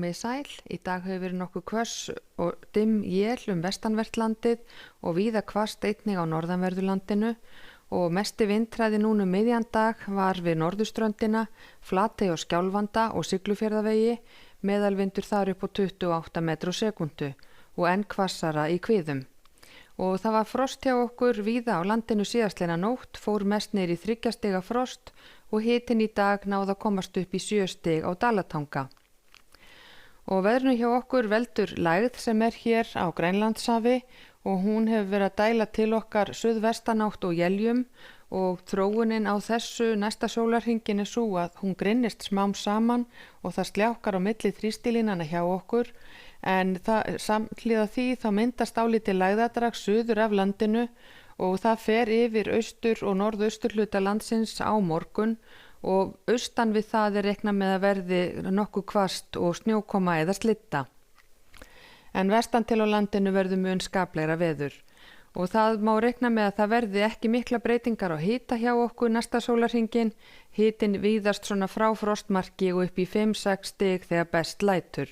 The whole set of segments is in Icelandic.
Komið sæl, í dag hefur verið nokkuð hvöss og dimm él vestanvert landið og víða hvasst einnig á norðanverðurlandinu og mesti vindhraði núna miðjan dag var við norðurströndina, Flatey og Skjálfanda og Siglufjarðavegi, meðalvindur þar upp á 28 metrar á sekúndu og enn hvassara í Kviðum. Og það var frost hjá okkur víða á landinu síðastleina nótt, fór mest niður í 3 stiga frost og hitinn í dag náði að komast upp í 7 stig á Dalatanga. Og veðrinu hjá okkur veldur lægð sem hér á Grænlandshafi og hún hefur verið að dæla til okkar suðvestanátt og éljum og þróunin á þessu næsta sólarhringin svo að hún grynnist smám saman og það sljákkar á milli þrýstilínana hjá okkur en samhliða því þá myndast álítið lægðadrag suður af landinu og það fer yfir austur og norðausturhluta landsins á morgun og austan við það reiknað með að verði nokkuð hvasst og snjókoma eða slitta. En vestan til á landinu verður mun skaplegra veður og það má reikna með að það verði ekki mikla breytingar á hita hjá okkur næsta sólarhringin, hitinn víðast svona frá frostmarki og upp í 5-6 stig þegar best lætur.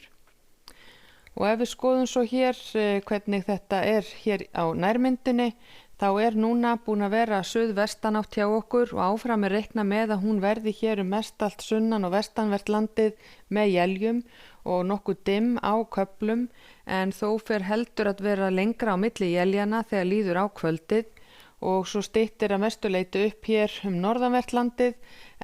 Og ef við skoðum svo hér hvernig þetta hér á nærmyndinni, þá núna búin að vera suðvestanátt hjá okkur og áfram reikna með að hún verði hér mestallt sunnan og vestanvert landið með éljum og nokkuð dimm á köflum en þó fer heldur að vera lengra á milli éljana þegar líður á kvöldið og svo styttir að mestu leyti upp hér norðanvert landið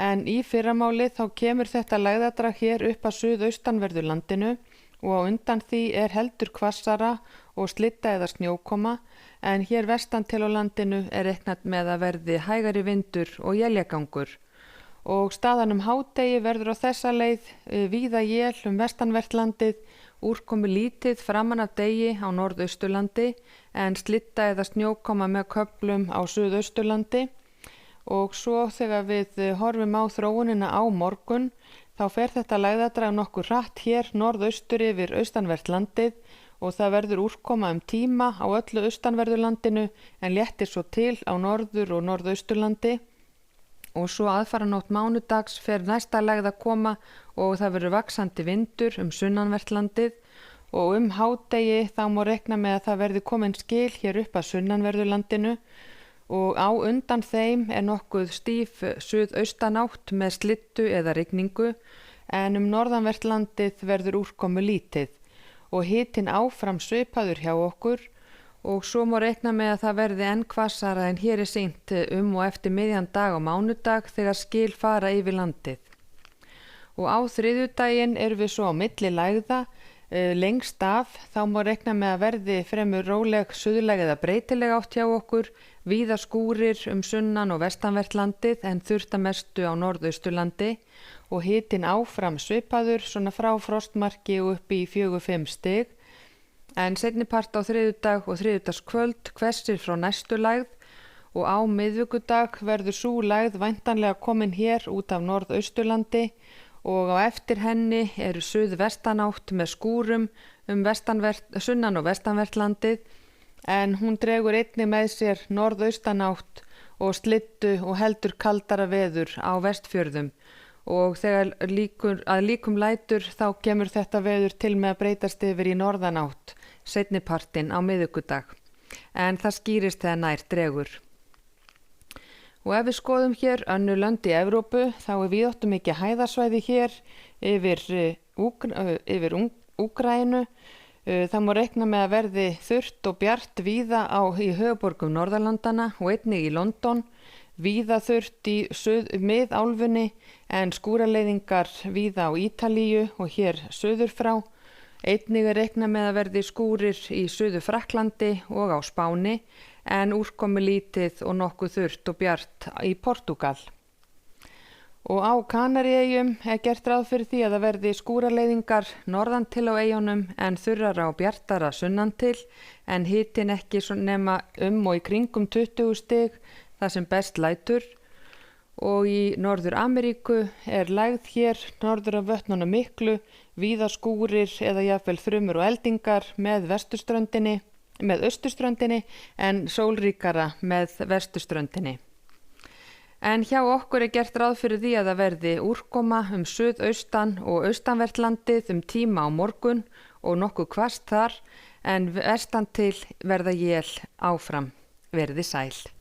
en í fyrramáli þá kemur þetta lægðadrag hér upp að suðaustanverðu landinu og á undan því heldur hvassara og slitta eða snjókoma en hér vestan til á landinu reiknað með að verði hægari vindur og éljagangur. Og staðan hádegi verður á þessa leið víða él vestanvert landið, úrkomi lítið framan af degi á norðausturlandi en slitta eða snjókoma með köflum á suðausturlandi og svo þegar við horfum á þróunina á morgun þá fer þetta lægðadrag nokkuð hratt hér norðaustur yfir austanvert landið og það verður úrkoma tíma á öllu austanverðurlandinu en léttir svo til á norður og norðausturlandi og svo aðfaranótt mánudags fer næsta lægð að koma og það verður vaxandi vindur sunnanvert landið og hádegi þá má reikna með að það verði komin skil hér upp að sunnanverðurlandinu og á undan þeim nokkuð stíf suðaustanátt með slittu eða rigningu en norðanvert landið verður úrkomu lítið og hitinn áfram svipaður hjá okkur og svo má reikna með að það verði enn hvassara en hér sýnt og eftir miðjan dag á mánudag þegar skil fara yfir landið. Og á þriðjudaginn við svo á milli lægða lengst af þá má reikna með að verði fremur róleg suðlæg eða breytileg átt hjá okkur, víða skúrir sunnan og vestanvert landið en þurrt að mestu á norðausturlandi og hitinn áfram svipaður svona frá frostmarki og upp í 4-5 stig en seinnipart á þriðjudag og þriðjudagskvöld hvessir frá næstu lægð og á miðvikudag verður sú lægð væntanlega komin hér út af norðausturlandi og á eftir henni suðvestanátt með skúrum sunnan og vestanvert landið en hún dregur einnig með sér norðaustanátt og slittu og heldur kaldara veður á Vestfjörðum og þegar líkum lætur þá kemur þetta veður til með að breytast yfir í norðanátt seinnipartinn á miðvikudag en það skýrist þegar nær dregur. Og ef við skoðum hér önnur lönd í Evrópu þá víðáttumikið hæðasvæði hér yfir Úkraínu. Það má reikna með að verði þurrt og bjart víða í höfuðborgum Norðurlandana og einnig í London, víða þurrt í miðálfunni en skúraleiðingar víða á Ítalíu og hér suður frá. Einnig reikna með að verði skúrir í suður Frakklandi og á Spáni en úrkomi lítið og nokkuð þurrt og bjart í Portúgal. Og á Kanaríeyjum gert ráð fyrir því að það verði skúraleiðingar norðan til á eyjunum en þurrara og bjartara sunnan til en hitinn ekki nema og í kringum 20 stig það sem best lætur og í Norður Ameríku lægð hér norður af vötnunum miklu, víða skúrir eða jafnvel þrumur og eldingar með austurströndinni en sólríkara með vesturströndinni. En hjá okkur gert ráð fyrir því að það verði úrkoma suðaustan og austanvert landið tíma á morgun og nokkuð hvasst þar, en vestan til verða él áfram. Verið sæl.